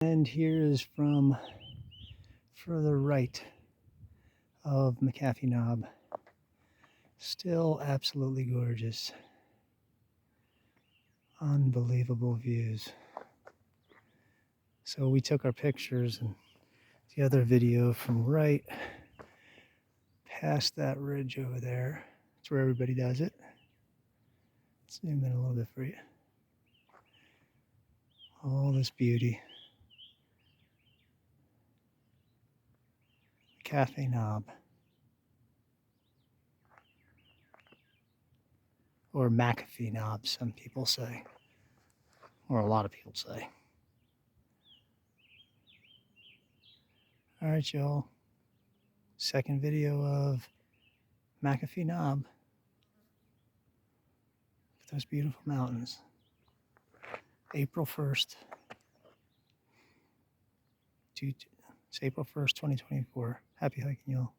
And here is from further right of McAfee Knob. Still absolutely gorgeous. Unbelievable views. So we took our pictures and the other video from right past that ridge over there. That's where everybody does it. Zoom in a little bit for you. All this beauty. McAfee Knob. Or McAfee Knob, some people say. Or a lot of people say. All right, y'all. Second video of McAfee Knob. With those beautiful mountains. April 1st. It's April 1st, 2024. Happy hiking, y'all.